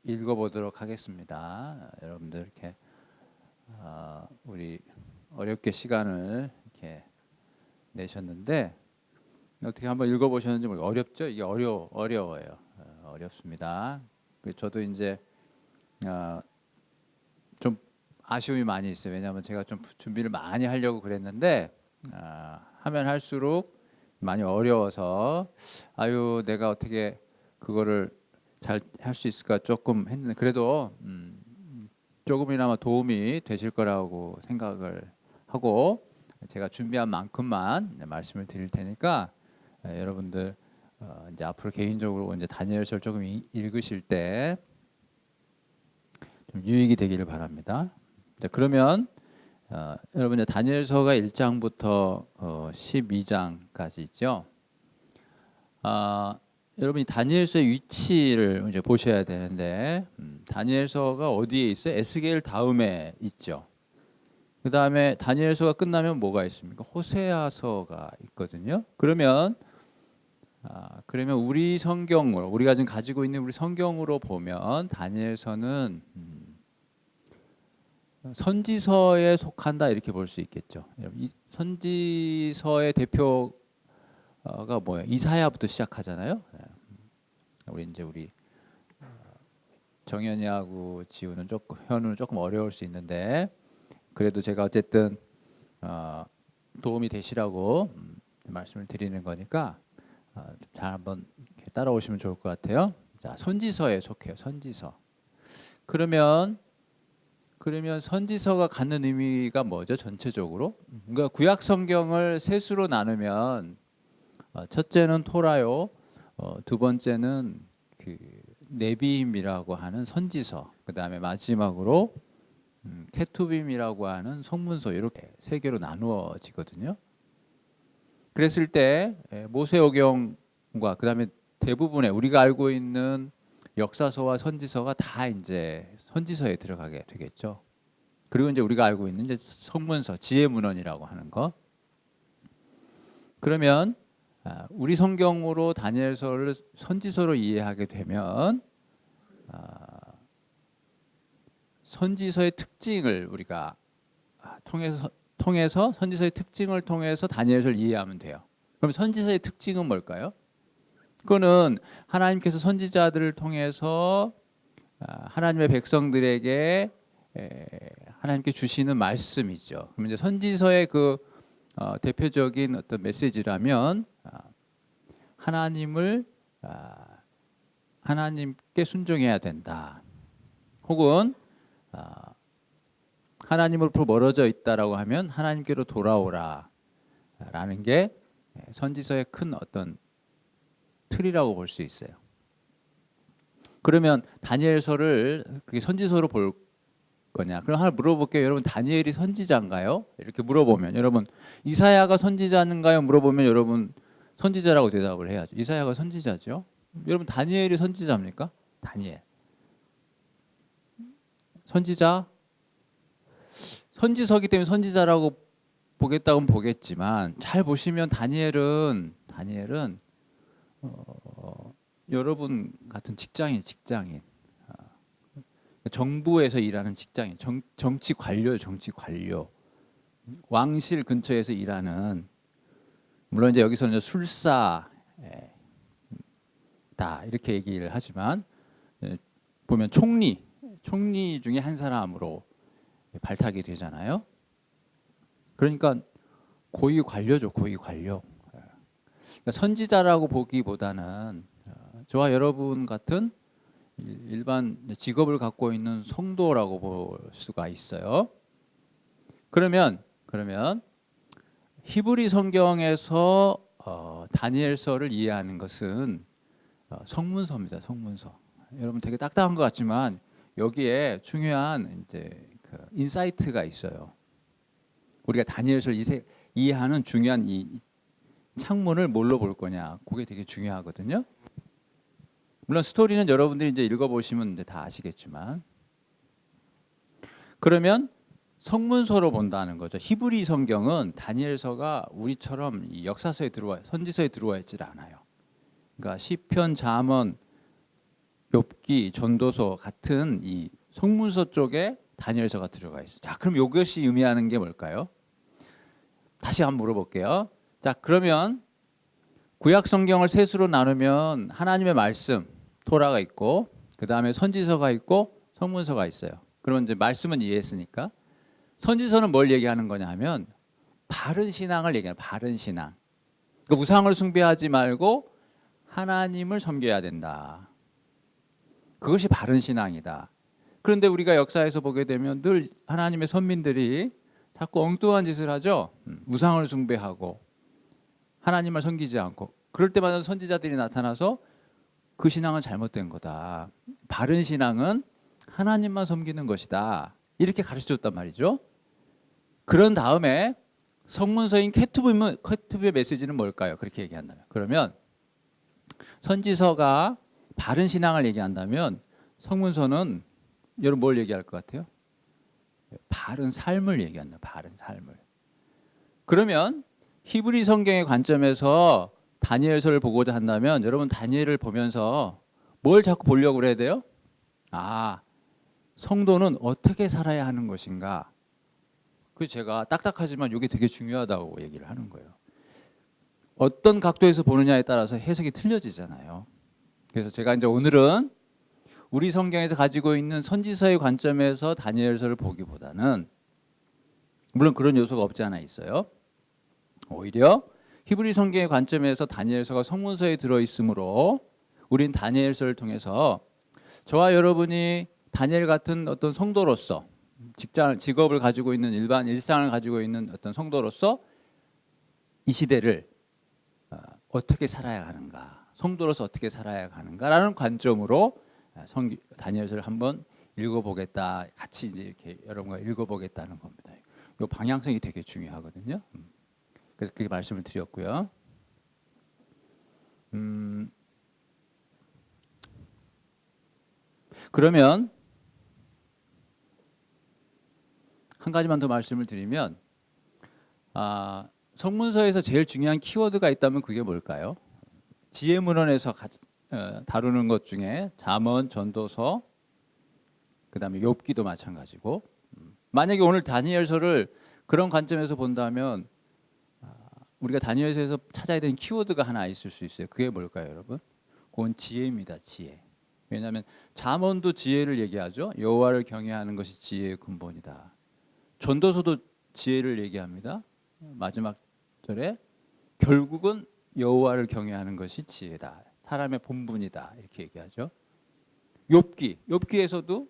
읽어보도록 하겠습니다. 여러분들 이렇게 우리 어렵게 시간을 이렇게 내셨는데 어떻게 한번 읽어보셨는지 모르겠어요. 어렵죠? 이게 어려워요. 어렵습니다. 저도 이제 좀 아쉬움이 많이 있어요. 왜냐하면 제가 좀 준비를 많이 하려고 그랬는데 하면 할수록 많이 어려워서 내가 어떻게 그거를 잘 할 수 있을까 조금 했는데 그래도 조금이나마 도움이 되실 거라고 생각을 하고 제가 준비한 만큼만 말씀을 드릴 테니까 여러분들 이제 앞으로 개인적으로 이제 다니엘서를 조금 읽으실 때 좀 유익이 되기를 바랍니다. 자, 그러면 여러분 이제 다니엘서가 1장부터 12장까지 있죠. 여러분이 다니엘서의 위치를 이제 보셔야 되는데 다니엘서가 어디에 있어요? 에스겔 다음에 있죠. 그 다음에 다니엘서가 끝나면 뭐가 있습니까? 호세아서가 있거든요. 그러면 우리 성경으로 우리가 지금 가지고 있는 우리 성경으로 보면 다니엘서는 선지서에 속한다 이렇게 볼 수 있겠죠. 이 선지서의 대표가 뭐예요? 이사야부터 시작하잖아요. 우리 정현이하고 지우는 현우는 조금 어려울 수 있는데 그래도 제가 어쨌든 도움이 되시라고 말씀을 드리는 거니까 잘 한번 따라오시면 좋을 것 같아요. 자, 선지서에 속해요. 선지서. 그러면 선지서가 갖는 의미가 뭐죠? 전체적으로? 그러니까 구약 성경을 셋으로 나누면 첫째는 토라요. 두 번째는 그 네비임이라고 하는 선지서. 그다음에 마지막으로 케투빔이라고 하는 성문서 이렇게 세 개로 나누어지거든요. 그랬을 때 모세오경과 그다음에 대부분의 우리가 알고 있는 역사서와 선지서가 다 이제 선지서에 들어가게 되겠죠. 그리고 이제 우리가 알고 있는 이제 성문서, 지혜문헌이라고 하는 거. 그러면 우리 성경으로 다니엘서를 선지서로 이해하게 되면 선지서의 특징을 우리가 통해서 선지서의 특징을 통해서 다니엘서를 이해하면 돼요. 그럼 선지서의 특징은 뭘까요? 그거는 하나님께서 선지자들을 통해서 하나님의 백성들에게 하나님께 주시는 말씀이죠. 그럼 이제 선지서의 그 대표적인 어떤 메시지라면 하나님께 순종해야 된다. 혹은 하나님으로부터 멀어져 있다라고 하면 하나님께로 돌아오라라는 게 선지서의 큰 어떤 틀이라고 볼 수 있어요. 그러면 다니엘서를 그렇게 선지서로 볼 거냐? 그럼 하나 물어볼게요. 여러분 다니엘이 선지자인가요? 이렇게 물어보면 여러분 이사야가 선지자인가요? 물어보면 여러분 선지자라고 대답을 해야죠. 이사야가 선지자죠. 여러분 다니엘이 선지자입니까? 다니엘 선지자? 선지서기 때문에 선지자라고 보겠다고는 보겠지만 잘 보시면 다니엘은 여러분 같은 직장인 정부에서 일하는 직장인 정치 관료 왕실 근처에서 일하는 물론 이제 여기서는 술사다 이렇게 얘기를 하지만 보면 총리 중에 한 사람으로 발탁이 되잖아요. 그러니까 고위 관료죠. 고위 관료. 그러니까 선지자라고 보기보다는 저와 여러분 같은 일반 직업을 갖고 있는 성도라고 볼 수가 있어요. 그러면 히브리 성경에서 다니엘서를 이해하는 것은 성문서입니다. 성문서. 여러분 되게 딱딱한 것 같지만 여기에 중요한 이제 그 인사이트가 있어요. 우리가 다니엘서를 이해하는 중요한 이 창문을 뭘로 볼 거냐, 그게 되게 중요하거든요. 물론 스토리는 여러분들이 이제 읽어보시면 이제 다 아시겠지만, 그러면 성문서로 본다는 거죠. 히브리 성경은 다니엘서가 우리처럼 이 역사서에 선지서에 들어와 있지 않아요. 그러니까 시편, 잠언 욥기, 전도서 같은 이 성문서 쪽에 다니엘서가 들어가 있어요. 자, 그럼 이것이 의미하는 게 뭘까요? 다시 한번 물어볼게요. 자, 그러면 구약 성경을 셋으로 나누면 하나님의 말씀, 토라가 있고, 그 다음에 선지서가 있고, 성문서가 있어요. 그러면 이제 말씀은 이해했으니까 선지서는 뭘 얘기하는 거냐 하면 바른 신앙을 얘기해요. 바른 신앙. 그러니까 우상을 숭배하지 말고 하나님을 섬겨야 된다. 그것이 바른 신앙이다. 그런데 우리가 역사에서 보게 되면 늘 하나님의 선민들이 자꾸 엉뚱한 짓을 하죠. 우상을 숭배하고 하나님을 섬기지 않고, 그럴 때마다 선지자들이 나타나서 그 신앙은 잘못된 거다. 바른 신앙은 하나님만 섬기는 것이다. 이렇게 가르쳐줬단 말이죠. 그런 다음에 성문서인 케투브의 메시지는 뭘까요? 그렇게 얘기한다면, 그러면 선지서가 바른 신앙을 얘기한다면 성문서는 여러분 뭘 얘기할 것 같아요? 바른 삶을 얘기한다. 바른 삶을. 그러면 히브리 성경의 관점에서 다니엘서를 보고자 한다면 여러분 다니엘을 보면서 뭘 자꾸 보려고 그래야 돼요? 아, 성도는 어떻게 살아야 하는 것인가? 그 제가 딱딱하지만 이게 되게 중요하다고 얘기를 하는 거예요. 어떤 각도에서 보느냐에 따라서 해석이 틀려지잖아요. 그래서 제가 이제 오늘은 우리 성경에서 가지고 있는 선지서의 관점에서 다니엘서를 보기보다는, 물론 그런 요소가 없지 않아 있어요. 오히려 히브리 성경의 관점에서 다니엘서가 성문서에 들어있으므로 우린 다니엘서를 통해서 저와 여러분이 다니엘 같은 어떤 성도로서 직업을 가지고 있는 일반 일상을 가지고 있는 어떤 성도로서 이 시대를 어떻게 살아야 하는가, 성도로서 어떻게 살아야 하는가라는 관점으로 다니엘서를 한번 읽어보겠다. 같이 이제 이렇게 여러분과 읽어보겠다는 겁니다. 이 방향성이 되게 중요하거든요. 그래서 그렇게 말씀을 드렸고요. 그러면 한 가지만 더 말씀을 드리면, 성문서에서 제일 중요한 키워드가 있다면 그게 뭘까요? 지혜문헌에서 다루는 것 중에 잠언, 전도서, 그 다음에 욥기도 마찬가지고, 만약에 오늘 다니엘서를 그런 관점에서 본다면 우리가 다니엘서에서 찾아야 되는 키워드가 하나 있을 수 있어요. 그게 뭘까요, 여러분? 그건 지혜입니다. 지혜. 왜냐하면 잠언도 지혜를 얘기하죠. 여호와를 경외하는 것이 지혜의 근본이다. 전도서도 지혜를 얘기합니다. 마지막 절에 결국은 여호와를 경외하는 것이 지혜다. 사람의 본분이다. 이렇게 얘기하죠. 욥기에서도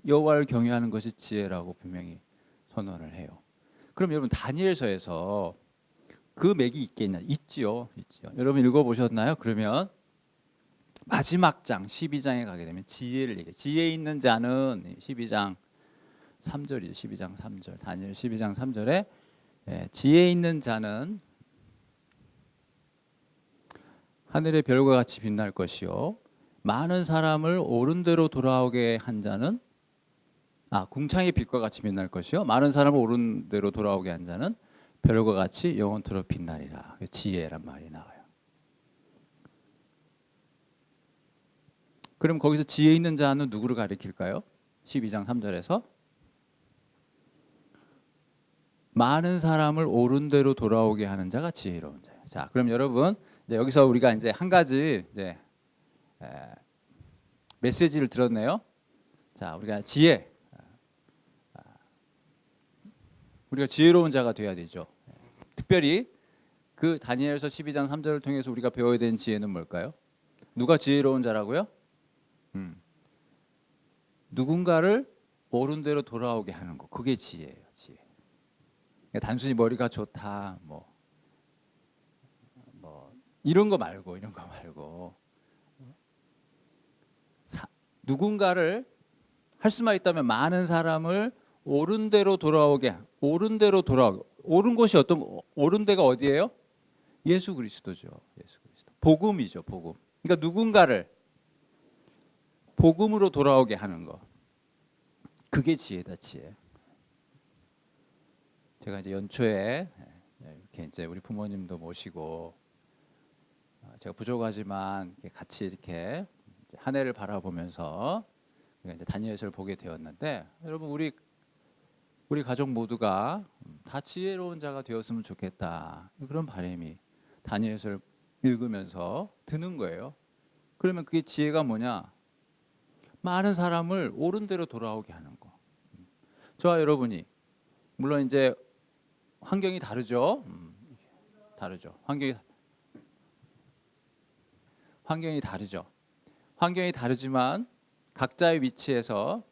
여호와를 경외하는 것이 지혜라고 분명히 선언을 해요. 그럼 여러분 다니엘서에서 그 맥이 있겠냐? 있지요. 여러분 읽어보셨나요? 그러면 마지막 장 12장에 가게 되면 지혜를 얘기해요. 지혜 있는 자는 12장 3절이죠. 12장 3절. 다니엘 12장 3절에 지혜 있는 자는 하늘의 별과 같이 빛날 것이요 많은 사람을 옳은 대로 돌아오게 한 자는 궁창의 빛과 같이 빛날 것이요 많은 사람을 옳은 대로 돌아오게 한 자는 별과 같이 영원토록 빛나리라. 지혜란 말이 나와요. 그럼 거기서 지혜 있는 자는 누구를 가리킬까요? 12장 3절에서 많은 사람을 옳은 대로 돌아오게 하는 자가 지혜로운 자예요. 자, 그럼 여러분 이제 여기서 우리가 이제 한 가지 이제 메시지를 들었네요. 자, 우리가 우리가 지혜로운 자가 돼야 되죠. 특별히 그 다니엘서 12장 3절을 통해서 우리가 배워야 되는 지혜는 뭘까요? 누가 지혜로운 자라고요? 누군가를 옳은 대로 돌아오게 하는 거, 그게 지혜예요. 지혜. 그러니까 단순히 머리가 좋다, 뭐 이런 거 말고 누군가를 할 수만 있다면 많은 사람을 옳은 대로 돌아오게, 옳은 곳이 옳은 데가 어디예요? 예수 그리스도죠. 예수 그리스도. 복음이죠, 복음. 그러니까 누군가를 복음으로 돌아오게 하는 거. 그게 지혜다, 지혜. 제가 이제 연초에 이렇게 이제 우리 부모님도 모시고 제가 부족하지만 같이 이렇게 한 해를 바라보면서 우리가 이제 다니엘서를 보게 되었는데, 여러분 우리 가족 모두가 다 지혜로운 자가 되었으면 좋겠다, 그런 바람이 다니엘서를 읽으면서 드는 거예요. 그러면 그게 지혜가 뭐냐? 많은 사람을 옳은 대로 돌아오게 하는 거. 저와 여러분이 물론 이제 환경이 다르죠. 다르죠. 환경이 다르죠. 환경이 다르지만 각자의 위치에서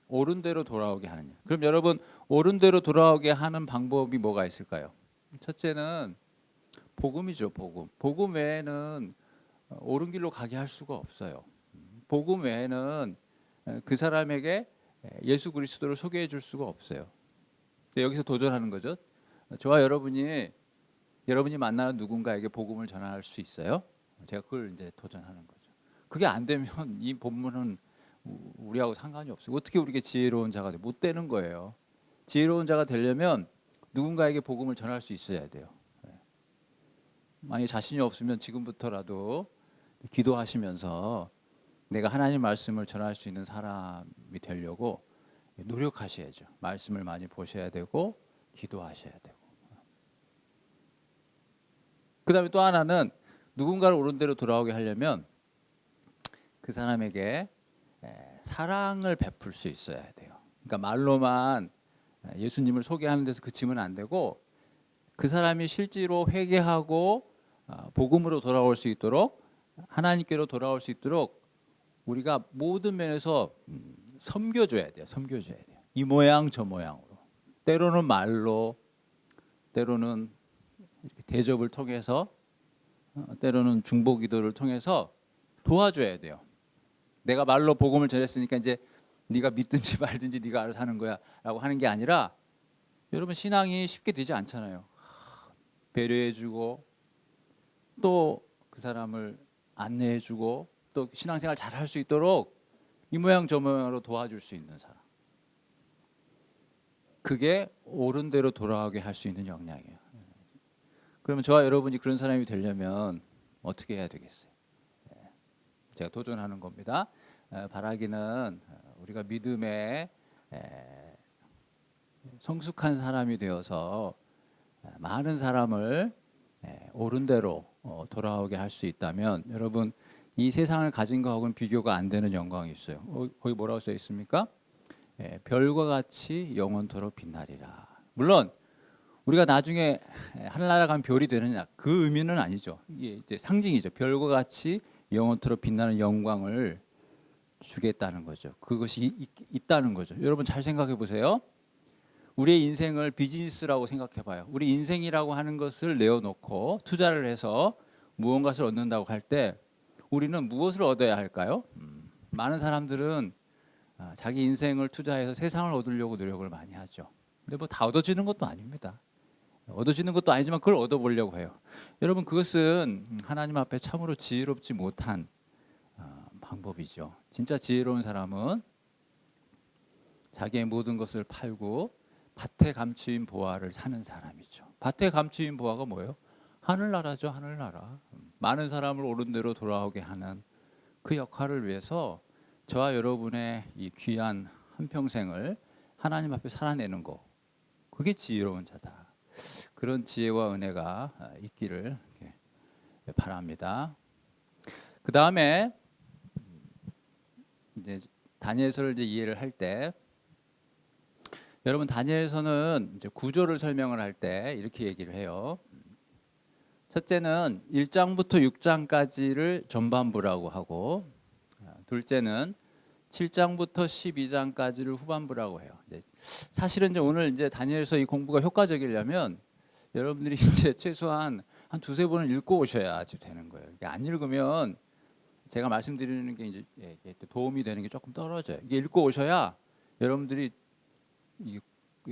옳은 대로 돌아오게 하는 일. 그럼 여러분, 옳은 대로 돌아오게 하는 방법이 뭐가 있을까요? 첫째는 복음이죠. 복음 외에는 옳은 길로 가게 할 수가 없어요. 복음 외에는 그 사람에게 예수 그리스도를 소개해 줄 수가 없어요. 여기서 도전하는 거죠. 저와 여러분이 만나는 누군가에게 복음을 전할 수 있어요? 제가 그걸 이제 도전하는 거죠. 그게 안 되면 이 본문은 우리하고 상관이 없어요. 어떻게 우리가 지혜로운 자가 못 되는 거예요. 지혜로운 자가 되려면 누군가에게 복음을 전할 수 있어야 돼요. 만약에 자신이 없으면 지금부터라도 기도하시면서 내가 하나님 말씀을 전할 수 있는 사람이 되려고 노력하셔야죠. 말씀을 많이 보셔야 되고 기도하셔야 되고. 그 다음에 또 하나는 누군가를 옳은 대로 돌아오게 하려면 그 사람에게 사랑을 베풀 수 있어야 돼요. 그러니까 말로만 예수님을 소개하는 데서 그치면 안 되고, 그 사람이 실제로 회개하고 복음으로 돌아올 수 있도록, 하나님께로 돌아올 수 있도록 우리가 모든 면에서 섬겨줘야 돼요. 이 모양 저 모양으로. 때로는 말로, 때로는 대접을 통해서, 때로는 중보기도를 통해서 도와줘야 돼요. 내가 말로 복음을 전했으니까 이제 네가 믿든지 말든지 네가 알아서 하는 거야 라고 하는 게 아니라, 여러분 신앙이 쉽게 되지 않잖아요. 배려해주고 또 그 사람을 안내해주고 또 신앙생활 잘 할 수 있도록 이 모양 저 모양으로 도와줄 수 있는 사람, 그게 옳은 대로 돌아가게 할 수 있는 역량이에요. 그러면 저와 여러분이 그런 사람이 되려면 어떻게 해야 되겠어요? 제가 도전하는 겁니다. 바라기는 우리가 믿음에 성숙한 사람이 되어서 많은 사람을 옳은 대로 돌아오게 할 수 있다면, 여러분 이 세상을 가진 것하고는 비교가 안 되는 영광이 있어요. 거기 뭐라고 써 있습니까? 별과 같이 영원토록 빛나리라. 물론 우리가 나중에 하늘나라 가면 별이 되느냐, 그 의미는 아니죠. 이게 이제 상징이죠. 별과 같이 영원토록 빛나는 영광을 주겠다는 거죠. 그것이 있다는 거죠. 여러분 잘 생각해 보세요. 우리의 인생을 비즈니스라고 생각해 봐요. 우리 인생이라고 하는 것을 내어놓고 투자를 해서 무언가를 얻는다고 할 때 우리는 무엇을 얻어야 할까요? 많은 사람들은 자기 인생을 투자해서 세상을 얻으려고 노력을 많이 하죠. 근데 뭐 다 얻어지는 것도 아닙니다. 얻어지는 것도 아니지만 그걸 얻어보려고 해요. 여러분 그것은 하나님 앞에 참으로 지혜롭지 못한 방법이죠. 진짜 지혜로운 사람은 자기의 모든 것을 팔고 밭에 감추인 보화를 사는 사람이죠. 밭에 감추인 보화가 뭐예요? 하늘나라죠. 하늘나라. 많은 사람을 옳은 대로 돌아오게 하는 그 역할을 위해서 저와 여러분의 이 귀한 한평생을 하나님 앞에 살아내는 거, 그게 지혜로운 자다. 그런 지혜와 은혜가 있기를 바랍니다. 그 다음에 이제 다니엘서를 이제 이해를 할 때, 여러분 다니엘서는 이제 구조를 설명을 할 때 이렇게 얘기를 해요. 첫째는 1장부터 6장까지를 전반부라고 하고, 둘째는 7장부터 12장까지를 후반부라고 해요. 사실은 이제 오늘 이제 다니엘서 이 공부가 효과적이려면 여러분들이 이제 최소한 한 두세 번을 읽고 오셔야 되는 거예요. 안 읽으면 제가 말씀드리는 게 이제 도움이 되는 게 조금 떨어져요. 이게 읽고 오셔야 여러분들이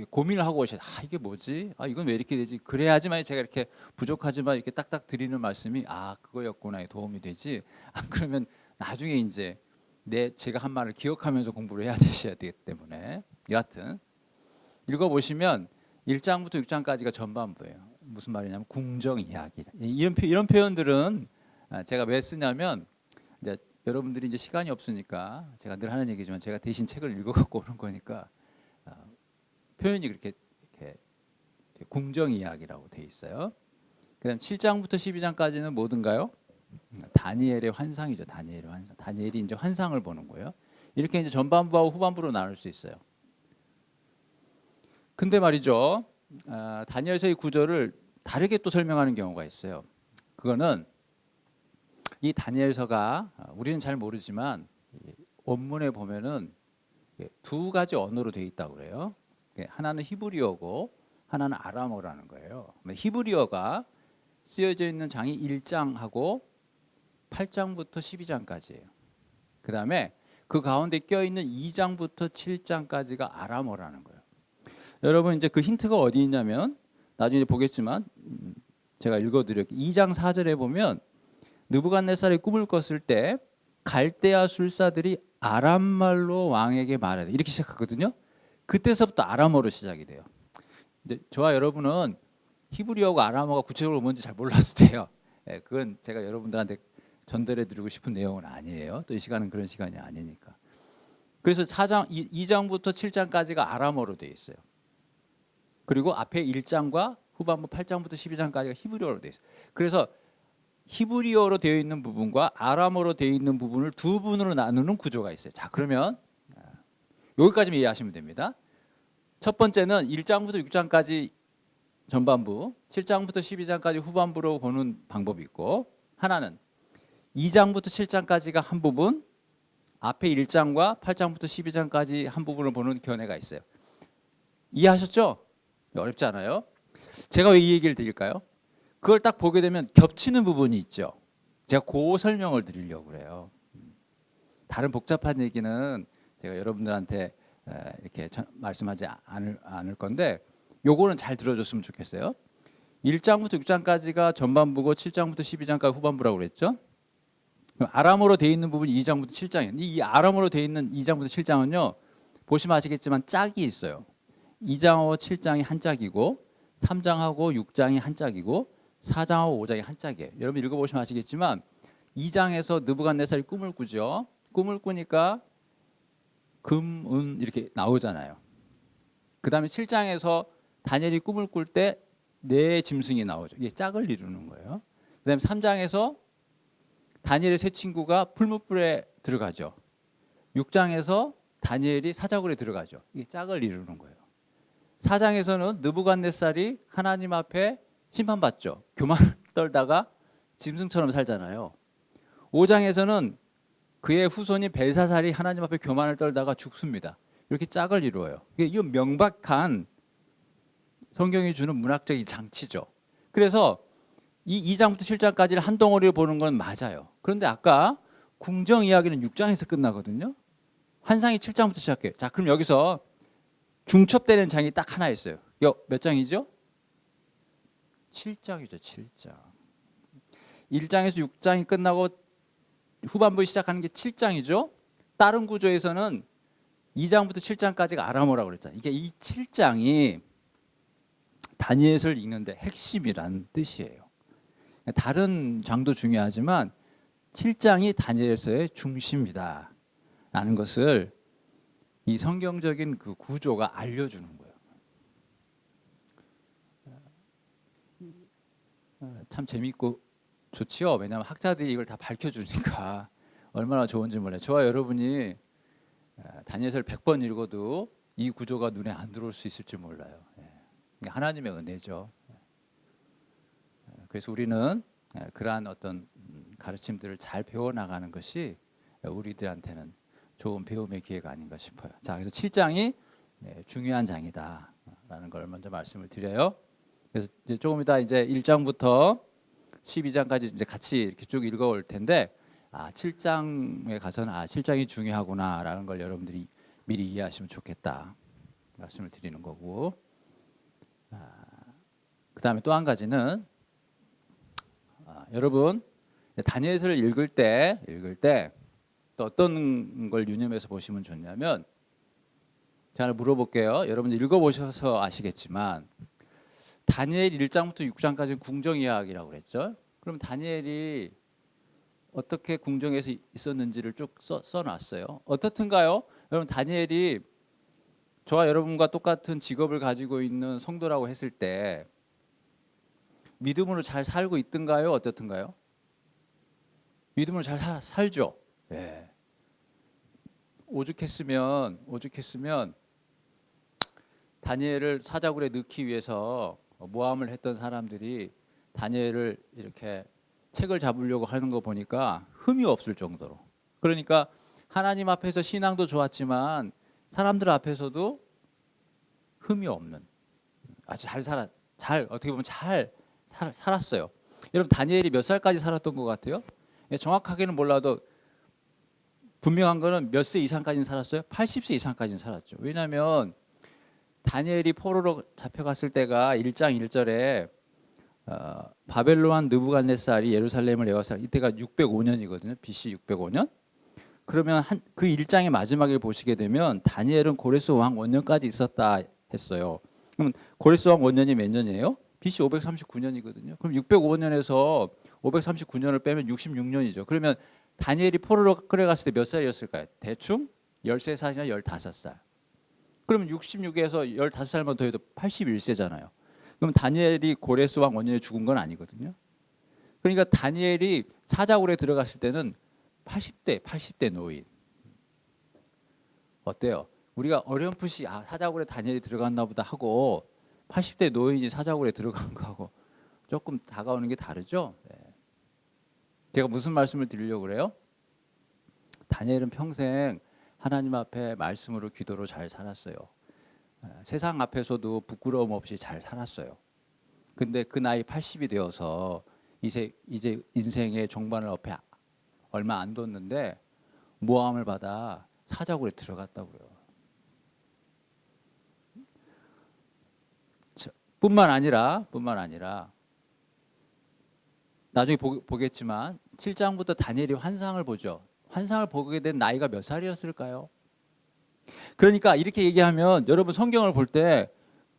고민을 하고 오셔야, 이게 뭐지? 이건 왜 이렇게 되지? 그래야지만 제가 이렇게 부족하지만 이렇게 딱딱 드리는 말씀이 그거였구나, 도움이 되지. 안 그러면 나중에 이제 제가 한 말을 기억하면서 공부를 해야 되셔야 되기 때문에, 여하튼 읽어보시면 1장부터 6장까지가 전반부예요. 무슨 말이냐면 궁정 이야기. 이런 표현들은 제가 왜 쓰냐면, 이제 여러분들이 이제 시간이 없으니까 제가 늘 하는 얘기지만 제가 대신 책을 읽어 갖고 오는 거니까 표현이 이렇게 궁정 이야기라고 돼 있어요. 그다음 7장부터 12장까지는 뭐든가요? 다니엘의 환상이죠. 다니엘의 환상. 다니엘이 이제 환상을 보는 거예요. 이렇게 이제 전반부하고 후반부로 나눌 수 있어요. 근데 말이죠. 다니엘서의 구조를 다르게 또 설명하는 경우가 있어요. 그거는 이 다니엘서가 우리는 잘 모르지만 원문에 보면은 두 가지 언어로 되어 있다고 그래요. 하나는 히브리어고 하나는 아람어라는 거예요. 히브리어가 쓰여져 있는 장이 1장하고 8장부터 12장까지예요. 그 다음에 그 가운데 껴있는 2장부터 7장까지가 아람어라는 거예요. 여러분 이제 그 힌트가 어디 있냐면 나중에 보겠지만 제가 읽어드릴게요. 2장 4절에 보면 느부갓네살이 꿈을 꿨을 때 갈대아 술사들이 아람말로 왕에게 말하되 이렇게 시작하거든요. 그때서부터 아람어로 시작이 돼요. 이제 저와 여러분은 히브리어가 아람어가 구체적으로 뭔지 잘 몰라도 돼요. 그건 제가 여러분들한테 전달해 드리고 싶은 내용은 아니에요. 또 이 시간은 그런 시간이 아니니까. 그래서 2장부터 7장까지가 아람어로 되어 있어요. 그리고 앞에 1장과 후반부 8장부터 12장까지가 히브리어로 되어 있어요. 그래서 히브리어로 되어 있는 부분과 아람어로 되어 있는 부분을 두 분으로 나누는 구조가 있어요. 자, 그러면 여기까지만 이해하시면 됩니다. 첫 번째는 1장부터 6장까지 전반부, 7장부터 12장까지 후반부로 보는 방법이 있고, 하나는 2장부터 7장까지가 한 부분, 앞에 1장과 8장부터 12장까지 한 부분을 보는 견해가 있어요. 이해하셨죠? 어렵지 않아요? 제가 왜 이 얘기를 드릴까요? 그걸 딱 보게 되면 겹치는 부분이 있죠. 제가 그 설명을 드리려고 그래요. 다른 복잡한 얘기는 제가 여러분들한테 이렇게 말씀하지 않을 건데 요거는 잘 들어줬으면 좋겠어요. 1장부터 6장까지가 전반부고 7장부터 12장까지 후반부라고 그랬죠. 아람어로 되어 있는 부분이 2장부터 7장이에요. 이 아람어로 되어 있는 2장부터 7장은요. 보시면 아시겠지만 짝이 있어요. 2장하고 7장이 한 짝이고 3장하고 6장이 한 짝이고 4장하고 5장이 한 짝이에요. 여러분 읽어보시면 아시겠지만 2장에서 느부갓네살이 꿈을 꾸죠. 꿈을 꾸니까 금, 은 이렇게 나오잖아요. 그 다음에 7장에서 다니엘이 꿈을 꿀 때 네 짐승이 나오죠. 이게 짝을 이루는 거예요. 그 다음에 3장에서 다니엘의 세 친구가 풀무불에 들어가죠. 6장에서 다니엘이 사자굴에 들어가죠. 이게 짝을 이루는 거예요. 4장에서는 느부갓네살이 하나님 앞에 심판받죠. 교만을 떨다가 짐승처럼 살잖아요. 5장에서는 그의 후손이 벨사살이 하나님 앞에 교만을 떨다가 죽습니다. 이렇게 짝을 이루어요. 이게 명백한 성경이 주는 문학적인 장치죠. 그래서 이 2장부터 7장까지를 한 덩어리로 보는 건 맞아요. 그런데 아까 궁정 이야기는 6장에서 끝나거든요. 환상이 7장부터 시작해요. 자, 그럼 여기서 중첩되는 장이 딱 하나 있어요. 몇 장이죠? 7장이죠. 7장. 1장에서 6장이 끝나고 후반부에 시작하는 게 7장이죠. 다른 구조에서는 2장부터 7장까지가 아람어라고 그랬잖아요. 이게 이 7장이 다니엘서를 읽는데 핵심이라는 뜻이에요. 다른 장도 중요하지만 7장이 다니엘서의 중심이다 라는 것을 이 성경적인 그 구조가 알려주는 거예요. 참 재밌고 좋지요. 왜냐하면 학자들이 이걸 다 밝혀주니까 얼마나 좋은지 몰라요. 저와 여러분이 다니엘서를 100번 읽어도 이 구조가 눈에 안 들어올 수 있을지 몰라요. 하나님의 은혜죠. 그래서 우리는 그러한 어떤 가르침들을 잘 배워나가는 것이 우리들한테는 좋은 배움의 기회가 아닌가 싶어요. 자, 그래서 7장이 중요한 장이다라는 걸 먼저 말씀을 드려요. 그래서 이제 조금 이따 이제 1장부터 12장까지 이제 같이 이렇게 쭉 읽어올 텐데 7장에 가서는 7장이 중요하구나라는 걸 여러분들이 미리 이해하시면 좋겠다 말씀을 드리는 거고. 그 다음에 또 한 가지는 여러분 다니엘서를 읽을 때 또 어떤 걸 유념해서 보시면 좋냐면 제가 물어볼게요. 여러분 읽어보셔서 아시겠지만 다니엘 1장부터 6장까지는 궁정 이야기라고 그랬죠. 그럼 다니엘이 어떻게 궁정에서 있었는지를 쭉 써놨어요. 어떻든가요? 여러분 다니엘이 저와 여러분과 똑같은 직업을 가지고 있는 성도라고 했을 때 믿음으로 잘 살고 있던가요? 어떻든가요? 믿음으로 잘 살죠. 예. 오죽했으면 다니엘을 사자굴에 넣기 위해서 모함을 했던 사람들이 다니엘을 이렇게 책을 잡으려고 하는 거 보니까 흠이 없을 정도로. 그러니까 하나님 앞에서 신앙도 좋았지만 사람들 앞에서도 흠이 없는 아주 잘 어떻게 보면 잘 살았어요. 여러분 다니엘이 몇 살까지 살았던 것 같아요? 정확하게는 몰라도 분명한 거는 몇 세 이상까지는 살았어요? 80세 이상까지는 살았죠. 왜냐하면 다니엘이 포로로 잡혀갔을 때가 1장 1절에 바벨론 느부갓네살이 예루살렘을 에워살 이때가 605년이거든요. BC 605년. 그러면 그 1장의 마지막에 보시게 되면 다니엘은 고레스 왕 원년까지 있었다 했어요. 그럼 고레스 왕 원년이 몇 년이에요? BC 539년이거든요. 그럼 605년에서 539년을 빼면 66년이죠. 그러면 다니엘이 포로로 끌어갔을 때 몇 살이었을까요? 대충 13살이나 15살. 그러면 66에서 15살만 더해도 81세잖아요. 그럼 다니엘이 고레스 왕 원년에 죽은 건 아니거든요. 그러니까 다니엘이 사자굴에 들어갔을 때는 80대 노인. 어때요? 우리가 어렴풋이 사자굴에 다니엘이 들어갔나 보다 하고 80대 노인이 사자굴에 들어간 거하고 조금 다가오는 게 다르죠. 네. 제가 무슨 말씀을 드리려고 그래요? 다니엘은 평생 하나님 앞에 말씀으로 기도로 잘 살았어요. 세상 앞에서도 부끄러움 없이 잘 살았어요. 근데 그 나이 80이 되어서 이제 인생의 종반을 앞에 얼마 안 뒀는데 모함을 받아 사자굴에 들어갔다고요. 뿐만 아니라 나중에 보겠지만 7장부터 다니엘이 환상을 보죠. 환상을 보게 된 나이가 몇 살이었을까요? 그러니까 이렇게 얘기하면 여러분 성경을 볼 때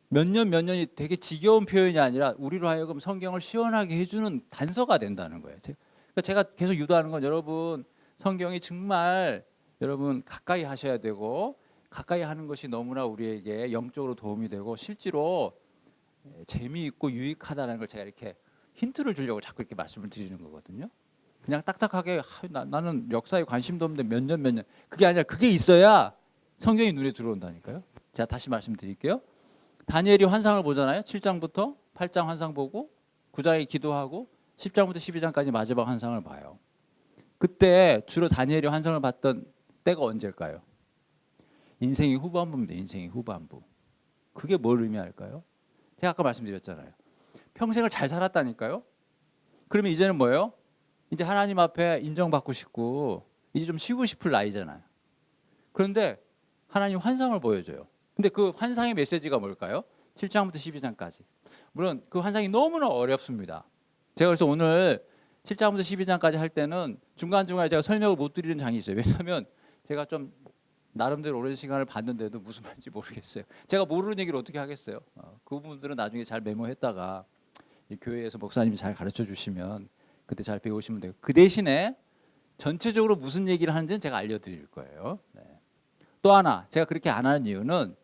몇 년이 되게 지겨운 표현이 아니라 우리로 하여금 성경을 시원하게 해주는 단서가 된다는 거예요. 제가 계속 유도하는 건 여러분 성경이 정말 여러분 가까이 하셔야 되고 가까이 하는 것이 너무나 우리에게 영적으로 도움이 되고 실제로 재미있고 유익하다는 걸 제가 이렇게 힌트를 주려고 자꾸 이렇게 말씀을 드리는 거거든요. 그냥 딱딱하게 나는 역사에 관심도 없는데 몇 년 그게 아니라 그게 있어야 성경이 눈에 들어온다니까요. 제가 다시 말씀드릴게요. 다니엘이 환상을 보잖아요. 7장부터 8장 환상 보고 9장에 기도하고 10장부터 12장까지 마지막 환상을 봐요. 그때 주로 다니엘이 환상을 봤던 때가 언제일까요? 인생의 후반부입니다. 인생의 후반부. 그게 뭘 의미할까요? 제가 아까 말씀드렸잖아요. 평생을 잘 살았다니까요. 그러면 이제는 뭐예요? 이제 하나님 앞에 인정받고 싶고 이제 좀 쉬고 싶을 나이잖아요. 그런데 하나님 환상을 보여줘요. 근데 그 환상의 메시지가 뭘까요? 7장부터 12장까지. 물론 그 환상이 너무나 어렵습니다. 제가 그래서 오늘 7장부터 12장까지 할 때는 중간중간에 제가 설명을 못 드리는 장이 있어요. 왜냐하면 제가 좀 나름대로 오랜 시간을 봤는데도 무슨 말인지 모르겠어요. 제가 모르는 얘기를 어떻게 하겠어요. 그 부분들은 나중에 잘 메모했다가 이 교회에서 목사님이 잘 가르쳐 주시면 그때 잘 배우시면 돼요. 그 대신에 전체적으로 무슨 얘기를 하는지는 제가 알려드릴 거예요. 네. 또 하나 제가 그렇게 안 하는 이유는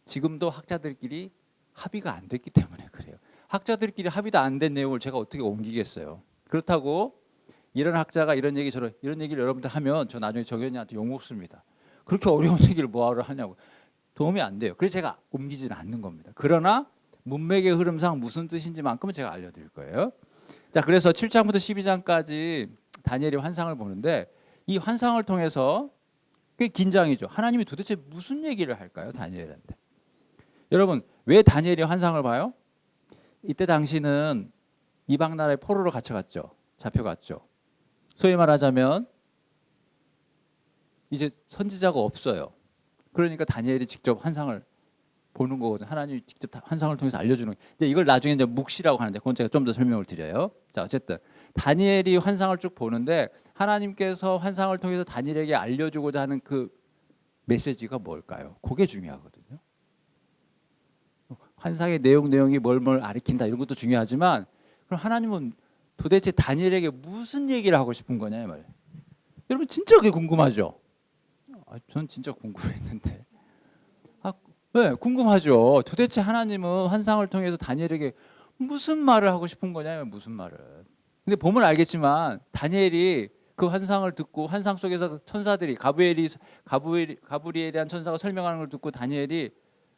지금도 학자들끼리 합의가 안 됐기 때문에 그래요. 학자들끼리 합의도 안 된 내용을 제가 어떻게 옮기겠어요. 그렇다고 이런 학자가 이런 얘기를 여러분들 하면 저 나중에 정현이한테 욕먹습니다. 그렇게 어려운 얘기를 뭐하러 하냐고. 도움이 안 돼요. 그래서 제가 옮기지는 않는 겁니다. 그러나 문맥의 흐름상 무슨 뜻인지만큼은 제가 알려드릴 거예요. 자, 그래서 7장부터 12장까지 다니엘이 환상을 보는데 이 환상을 통해서 꽤 긴장이죠. 하나님이 도대체 무슨 얘기를 할까요? 다니엘한테. 여러분 왜 다니엘이 환상을 봐요? 이때 당시는 이방 나라의 포로로 잡혀갔죠. 소위 말하자면 이제 선지자가 없어요. 그러니까 다니엘이 직접 환상을 보는 거거든요. 하나님이 직접 환상을 통해서 알려주는. 이제 이걸 나중에 이제 묵시라고 하는데 그건 제가 좀 더 설명을 드려요. 자, 어쨌든 다니엘이 환상을 쭉 보는데 하나님께서 환상을 통해서 다니엘에게 알려주고자 하는 그 메시지가 뭘까요? 그게 중요하거든요. 환상의 내용이 뭘 가리킨다 이런 것도 중요하지만 그럼 하나님은 도대체 다니엘에게 무슨 얘기를 하고 싶은 거냐 이 말이에요. 여러분 진짜 그게 궁금하죠? 전 진짜 궁금했는데. 네, 궁금하죠. 도대체 하나님은 환상을 통해서 다니엘에게 무슨 말을 하고 싶은 거냐, 무슨 말을. 근데 보면 알겠지만 다니엘이 그 환상을 듣고 환상 속에서 천사들이 가브리엘이라는 천사가 설명하는 걸 듣고 다니엘이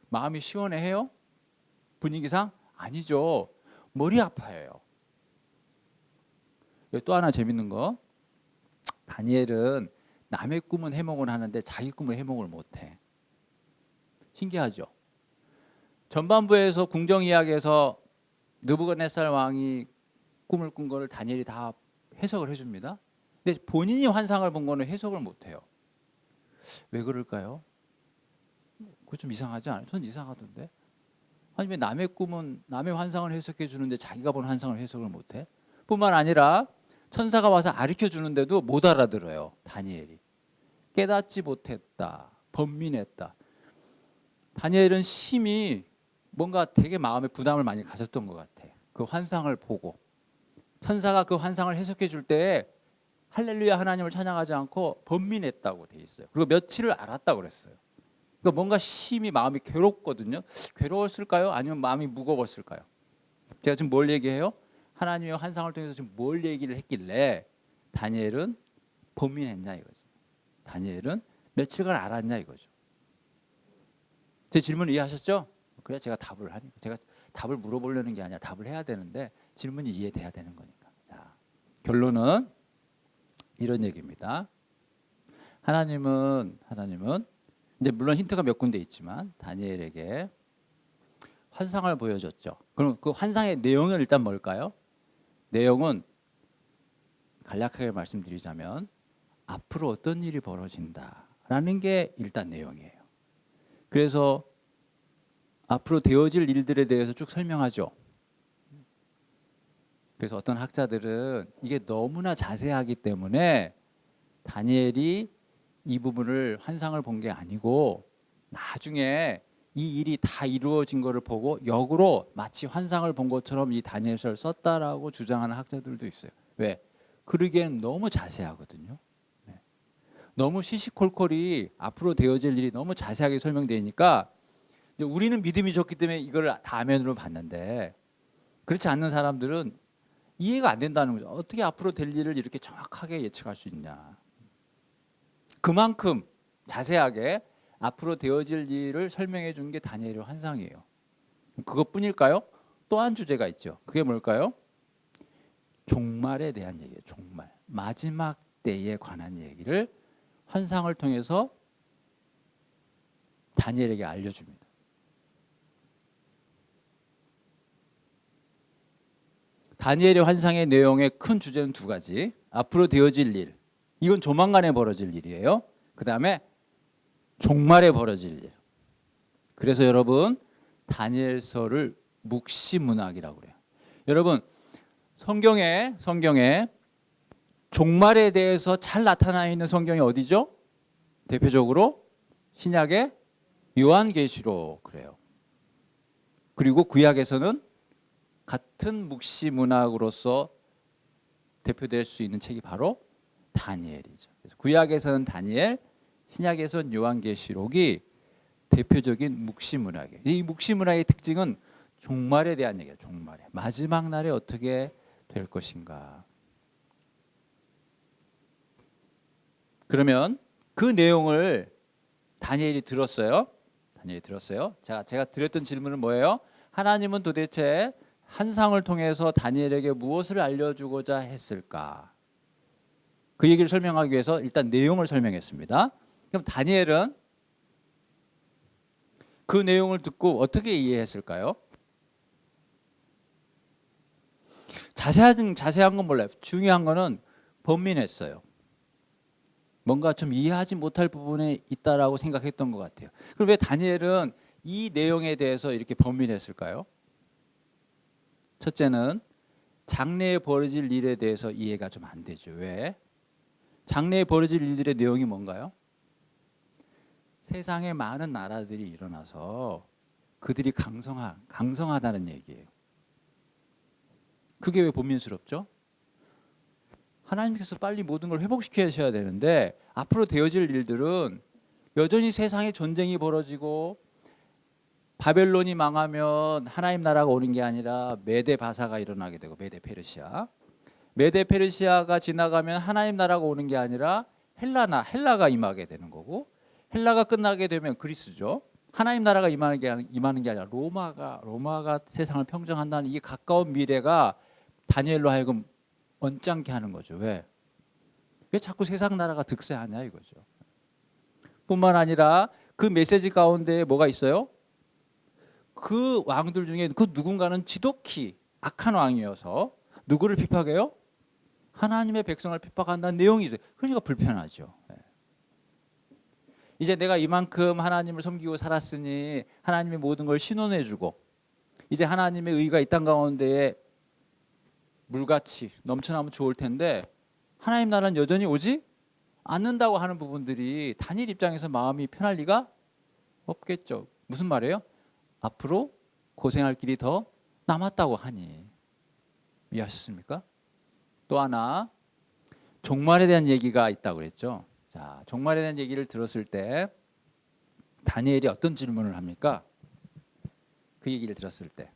마음이 시원해해요? 분위기상? 아니죠. 머리 아파해요. 또 하나 재밌는 거. 다니엘은 남의 꿈은 해몽을 하는데 자기 꿈은 해몽을 못해. 신기하죠. 전반부에서 궁정 이야기에서 느부갓네살 왕이 꿈을 꾼 거를 다니엘이 다 해석을 해줍니다. 근데 본인이 환상을 본 거는 해석을 못해요. 왜 그럴까요? 그거 좀 이상하지 않아요? 전 이상하던데. 아니 왜 남의 꿈은 남의 환상을 해석해 주는데 자기가 본 환상을 해석을 못해? 뿐만 아니라 천사가 와서 가르쳐 주는데도 못 알아들어요. 다니엘이 깨닫지 못했다, 번민했다. 다니엘은 심히 뭔가 되게 마음에 부담을 많이 가졌던 것 같아. 그 환상을 보고 천사가 그 환상을 해석해 줄 때 할렐루야 하나님을 찬양하지 않고 번민했다고 돼 있어요. 그리고 며칠을 알았다고 그랬어요. 그러니까 뭔가 심히 마음이 괴롭거든요. 괴로웠을까요? 아니면 마음이 무거웠을까요? 제가 지금 뭘 얘기해요? 하나님의 환상을 통해서 지금 뭘 얘기를 했길래 다니엘은 번민했냐 이거죠. 다니엘은 며칠간 알았냐 이거죠. 제 질문 이해하셨죠? 그래 제가 답을 하니까 제가 답을 물어보려는 게 아니라 답을 해야 되는데 질문이 이해돼야 되는 거니까. 자, 결론은 이런 얘기입니다. 하나님은 이제 물론 힌트가 몇 군데 있지만 다니엘에게 환상을 보여줬죠. 그럼 그 환상의 내용은 일단 뭘까요? 내용은 간략하게 말씀드리자면 앞으로 어떤 일이 벌어진다라는 게 일단 내용이에요. 그래서 앞으로 되어질 일들에 대해서 쭉 설명하죠. 그래서 어떤 학자들은 이게 너무나 자세하기 때문에 다니엘이 이 부분을 환상을 본 게 아니고 나중에 이 일이 다 이루어진 것을 보고 역으로 마치 환상을 본 것처럼 이 다니엘서를 썼다라고 주장하는 학자들도 있어요. 왜? 그러기엔 너무 자세하거든요. 너무 시시콜콜이 앞으로 되어질 일이 너무 자세하게 설명되니까 우리는 믿음이 좋기 때문에 이걸 다면으로 봤는데 그렇지 않는 사람들은 이해가 안 된다는 거죠. 어떻게 앞으로 될 일을 이렇게 정확하게 예측할 수 있냐. 그만큼 자세하게 앞으로 되어질 일을 설명해 준 게 다니엘의 환상이에요. 그것뿐일까요? 또 한 주제가 있죠. 그게 뭘까요? 종말에 대한 얘기예요. 종말. 마지막 때에 관한 얘기를 환상을 통해서 다니엘에게 알려줍니다. 다니엘의 환상의 내용의 큰 주제는 두 가지. 앞으로 되어질 일. 이건 조만간에 벌어질 일이에요. 그 다음에 종말에 벌어질 일. 그래서 여러분 다니엘서를 묵시문학이라고 그래요. 여러분 성경에 종말에 대해서 잘 나타나 있는 성경이 어디죠? 대표적으로 신약의 요한계시록 그래요. 그리고 구약에서는 같은 묵시문학으로서 대표될 수 있는 책이 바로 다니엘이죠. 그래서 구약에서는 다니엘, 신약에서는 요한계시록이 대표적인 묵시문학이에요. 이 묵시문학의 특징은 종말에 대한 얘기예요. 종말에. 마지막 날에 어떻게 될 것인가. 그러면 그 내용을 다니엘이 들었어요. 제가 드렸던 질문은 뭐예요? 하나님은 도대체 환상을 통해서 다니엘에게 무엇을 알려주고자 했을까? 그 얘기를 설명하기 위해서 일단 내용을 설명했습니다. 그럼 다니엘은 그 내용을 듣고 어떻게 이해했을까요? 자세한 건 몰라요. 중요한 거는 번민했어요. 뭔가 좀 이해하지 못할 부분이 있다라고 생각했던 것 같아요. 그럼 왜 다니엘은 이 내용에 대해서 이렇게 번민했을까요? 첫째는 장래에 벌어질 일에 대해서 이해가 좀 안 되죠. 왜? 장래에 벌어질 일들의 내용이 뭔가요? 세상에 많은 나라들이 일어나서 그들이 강성하다는 얘기예요. 그게 왜 번민스럽죠? 하나님께서 빨리 모든 걸 회복시켜야 되는데 앞으로 되어질 일들은 여전히 세상에 전쟁이 벌어지고 바벨론이 망하면 하나님 나라가 오는 게 아니라 메데 바사가 일어나게 되고 메데 페르시아. 메데 페르시아가 지나가면 하나님 나라가 오는 게 아니라 헬라가 임하게 되는 거고 헬라가 끝나게 되면 그리스죠. 하나님 나라가 임하는 게 아니라 로마가 세상을 평정한다는 이 가까운 미래가 다니엘로 하여금 언짢게 하는 거죠. 왜 자꾸 세상 나라가 득세하냐 이거죠. 뿐만 아니라 그 메시지 가운데 뭐가 있어요? 그 왕들 중에 그 누군가는 지독히 악한 왕이어서 누구를 핍박해요? 하나님의 백성을 핍박한다는 내용이 있어요. 그러니까 불편하죠. 이제 내가 이만큼 하나님을 섬기고 살았으니 하나님의 모든 걸 신원해주고 이제 하나님의 의가 이 땅 가운데에 물같이 넘쳐나면 좋을 텐데 하나님 나라는 여전히 오지 않는다고 하는 부분들이 다니엘 입장에서 마음이 편할 리가 없겠죠. 무슨 말이에요? 앞으로 고생할 길이 더 남았다고 하니. 이해하셨습니까? 또 하나 종말에 대한 얘기가 있다고 그랬죠. 자, 종말에 대한 얘기를 들었을 때 다니엘이 어떤 질문을 합니까? 그 얘기를 들었을 때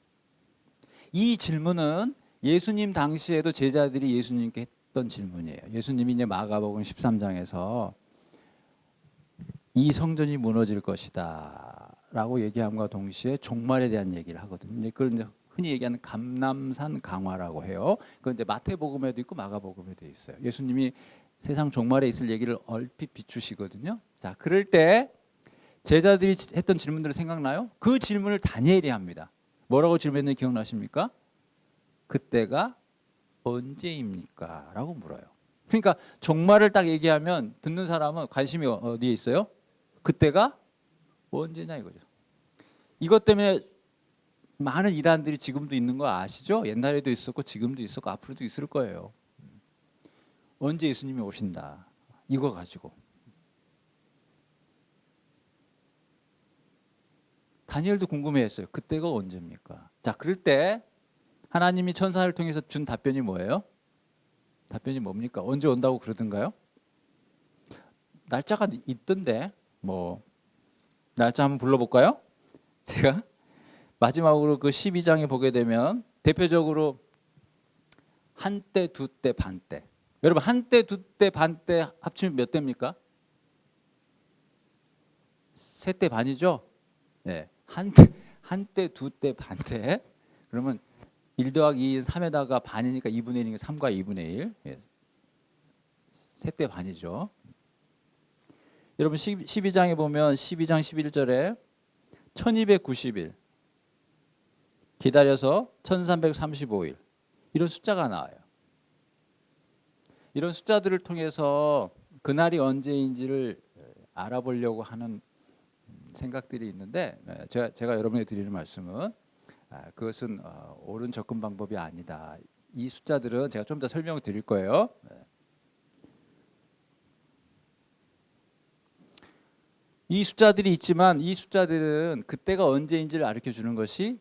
이 질문은 예수님 당시에도 제자들이 예수님께 했던 질문이에요. 예수님이 이제 마가복음 13장에서 이 성전이 무너질 것이다 라고 얘기함과 동시에 종말에 대한 얘기를 하거든요. 그걸 이제 흔히 얘기하는 감람산 강화라고 해요. 그건 이제 마태복음에도 있고 마가복음에도 있어요. 예수님이 세상 종말에 있을 얘기를 얼핏 비추시거든요. 자, 그럴 때 제자들이 했던 질문들이 생각나요? 그 질문을 다니엘이 합니다. 뭐라고 질문했는지 기억나십니까? 그때가 언제입니까? 라고 물어요. 그러니까 종말을 딱 얘기하면 듣는 사람은 관심이 어디에 있어요? 그때가 언제냐 이거죠. 이것 때문에 많은 이단들이 지금도 있는 거 아시죠? 옛날에도 있었고 지금도 있었고 앞으로도 있을 거예요. 언제 예수님이 오신다. 이거 가지고. 다니엘도 궁금해했어요. 그때가 언제입니까? 자, 그럴 때 하나님이 천사를 통해서 준 답변이 뭐예요? 답변이 뭡니까? 언제 온다고 그러던가요? 날짜가 있던데 뭐 날짜 한번 불러볼까요? 제가 마지막으로 그 12장에 보게 되면 대표적으로 한때, 두때, 반때. 여러분 한때, 두때, 반때 합치면 몇 대입니까? 세 때 반이죠? 네. 한때, 두때, 반때. 그러면 1 더하기 2는 3에다가 반이니까 2분의 1이니까 3과 2분의 1. 예. 세 때 반이죠. 여러분 12장에 보면 12장 11절에 1290일 기다려서 1335일 이런 숫자가 나와요. 이런 숫자들을 통해서 그날이 언제인지를 알아보려고 하는 생각들이 있는데 제가 여러분에게 드리는 말씀은 그것은 옳은 접근 방법이 아니다. 이 숫자들은 제가 좀 더 설명을 드릴 거예요. 이 숫자들이 있지만 이 숫자들은 그때가 언제인지를 가르쳐 주는 것이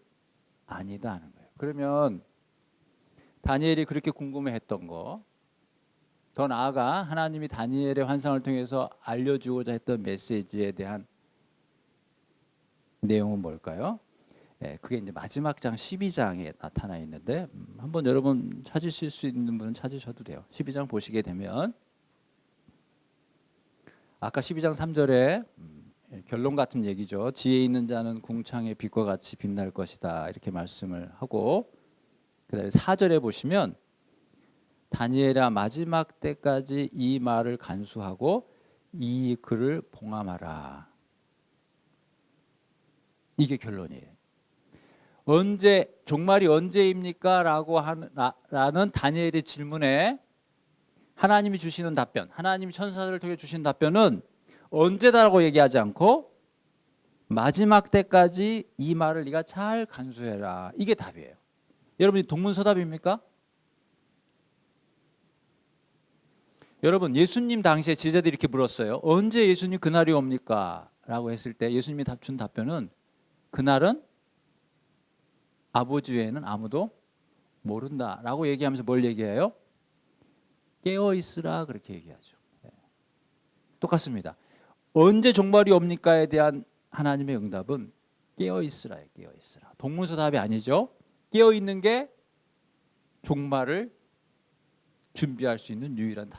아니다 하는 거예요. 그러면 다니엘이 그렇게 궁금해했던 거, 더 나아가 하나님이 다니엘의 환상을 통해서 알려주고자 했던 메시지에 대한 내용은 뭘까요? 그게 이제 마지막 장 12장에 나타나 있는데 한번 여러분 찾으실 수 있는 분은 찾으셔도 돼요. 12장 보시게 되면 아까 12장 3절에 결론 같은 얘기죠. 지혜 있는 자는 궁창의 빛과 같이 빛날 것이다 이렇게 말씀을 하고 그다음에 4절에 보시면 다니엘아 마지막 때까지 이 말을 간수하고 이 글을 봉함하라. 이게 결론이에요. 언제 종말이 언제입니까? 라는 다니엘의 질문에 하나님이 주시는 답변, 하나님이 천사들을 통해 주신 답변은 언제다라고 얘기하지 않고 마지막 때까지 이 말을 네가 잘 간수해라. 이게 답이에요. 여러분이 동문서답입니까? 여러분 예수님 당시에 제자들이 이렇게 물었어요. 언제 예수님 그날이 옵니까? 라고 했을 때 예수님이 준 답변은 그날은 아버지 외에는 아무도 모른다라고 얘기하면서 뭘 얘기해요? 깨어 있으라 그렇게 얘기하죠. 똑같습니다. 언제 종말이 옵니까에 대한 하나님의 응답은 깨어 있으라예요. 깨어 있으라. 동문서답이 아니죠. 깨어 있는 게 종말을 준비할 수 있는 유일한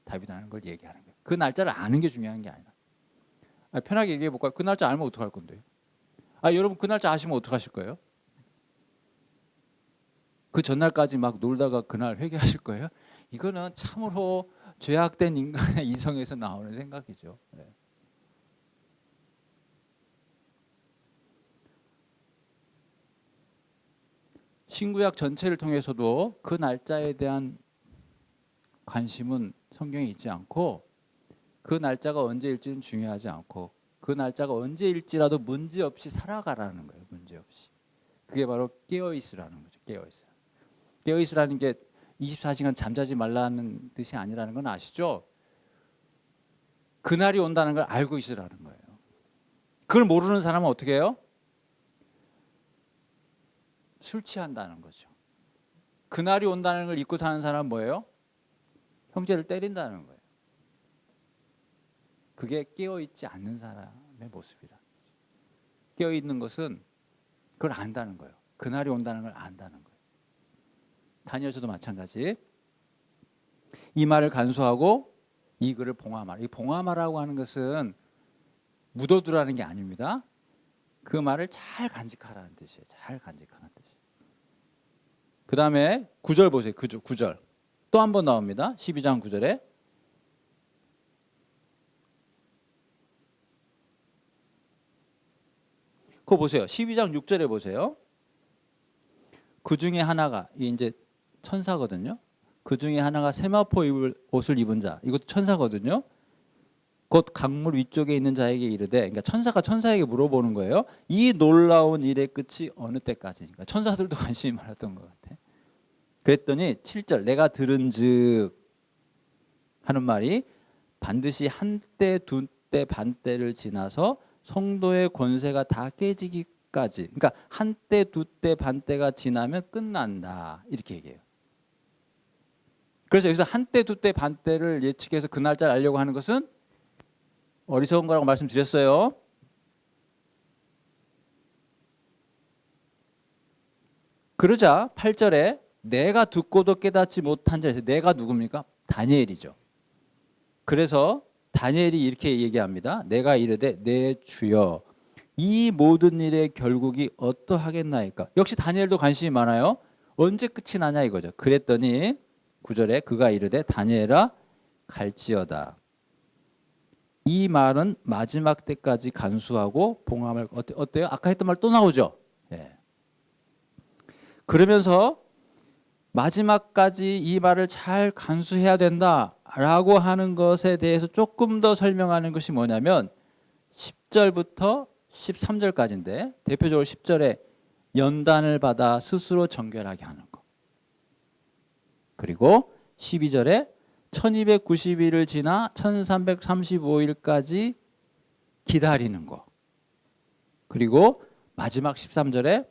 답이라는 걸 얘기하는 거예요. 그 날짜를 아는 게 중요한 게 아니라. 편하게 얘기해 볼까요? 그 날짜 알면 어떡할 건데요? 여러분 그 날짜 아시면 어떡하실 거예요? 그 전날까지 막 놀다가 그날 회개하실 거예요? 이거는 참으로 죄악된 인간의 이성에서 나오는 생각이죠. 신구약 전체를 통해서도 그 날짜에 대한 관심은 성경에 있지 않고, 그 날짜가 언제일지는 중요하지 않고, 그 날짜가 언제일지라도 문제없이 살아가라는 거예요. 문제없이. 그게 바로 깨어있으라는 거죠. 깨어있으라. 깨어있으라는 게 24시간 잠자지 말라는 뜻이 아니라는 건 아시죠? 그날이 온다는 걸 알고 있으라는 거예요. 그걸 모르는 사람은 어떻게 해요? 술 취한다는 거죠. 그날이 온다는 걸 잊고 사는 사람은 뭐예요? 형제를 때린다는 거예요. 그게 깨어있지 않는 사람의 모습이라. 깨어있는 것은 그걸 안다는 거예요. 그날이 온다는 걸 안다는 거예요. 다니엘서도 마찬가지. 이 말을 간수하고 이 글을 봉함하라. 이 봉함하라고 하는 것은 묻어두라는 게 아닙니다. 그 말을 잘 간직하라는 뜻이에요. 잘 간직하라는 뜻이에요. 그 다음에 9절 보세요. 9절. 또 한 번 나옵니다. 12장 9절에. 그거 보세요. 12장 6절에 보세요. 그 중에 하나가, 이게 이제 천사거든요. 그 중에 하나가 세마포 옷을 입은 자, 이것도 천사거든요. 곧 강물 위쪽에 있는 자에게 이르되, 그러니까 천사가 천사에게 물어보는 거예요. 이 놀라운 일의 끝이 어느 때까지인가? 천사들도 관심이 많았던 것 같아. 그랬더니 7절, 내가 들은즉 하는 말이 반드시 한때 두때 반때를 지나서 성도의 권세가 다 깨지기까지, 그러니까 한때 두때 반때가 지나면 끝난다, 이렇게 얘기해요. 그래서 여기서 한때 두때 반때를 예측해서 그 날짜를 알려고 하는 것은 어리석은 거라고 말씀드렸어요. 그러자 8절에 내가 듣고도 깨닫지 못한 자에서, 내가 누굽니까? 다니엘이죠. 그래서 다니엘이 이렇게 얘기합니다. 내가 이르되 내 주여 이 모든 일의 결국이 어떠하겠나이까. 역시 다니엘도 관심이 많아요. 언제 끝이 나냐 이거죠. 그랬더니 9절에 그가 이르되 다니엘아 갈지어다. 이 말은 마지막 때까지 간수하고 봉함을, 어때요? 아까 했던 말 또 나오죠. 예. 그러면서 마지막까지 이 말을 잘 간수해야 된다라고 하는 것에 대해서 조금 더 설명하는 것이 뭐냐면 10절부터 13절까지인데, 대표적으로 10절에 연단을 받아 스스로 정결하게 하는 것, 그리고 12절에 1290일을 지나 1335일까지 기다리는 것, 그리고 마지막 13절에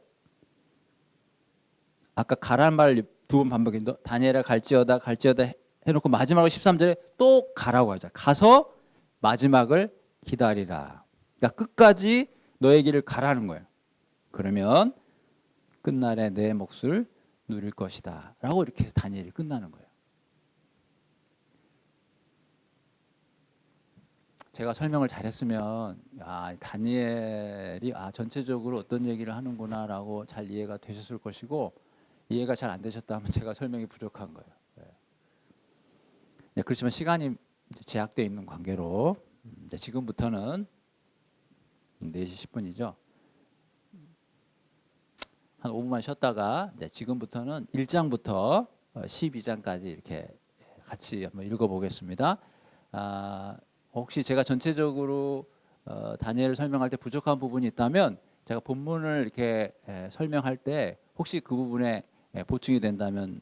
아까 가라는 말을 두 번 반복했는데 다니엘아 갈지어다 갈지어다 해놓고 마지막으로 13절에 또 가라고 하자. 가서 마지막을 기다리라. 그러니까 끝까지 너의 길을 가라는 거예요. 그러면 끝날에 내 몫을 누릴 것이다 라고 이렇게 해서 다니엘이 끝나는 거예요. 제가 설명을 잘했으면 다니엘이 전체적으로 어떤 얘기를 하는구나 라고 잘 이해가 되셨을 것이고, 이해가 잘 안 되셨다면 제가 설명이 부족한 거예요. 네, 그렇지만 시간이 제약되어 있는 관계로 지금부터는 4시 10분이죠. 한 5분만 쉬었다가 지금부터는 1장부터 12장까지 이렇게 같이 한번 읽어보겠습니다. 혹시 제가 전체적으로 다니엘을 설명할 때 부족한 부분이 있다면 제가 본문을 이렇게 설명할 때 혹시 그 부분에 보충이 된다면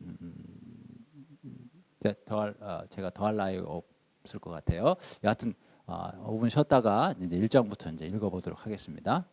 제가 더할 나위가 없을 것 같아요. 여하튼 5분 쉬었다가 이제 1장부터 이제 읽어보도록 하겠습니다.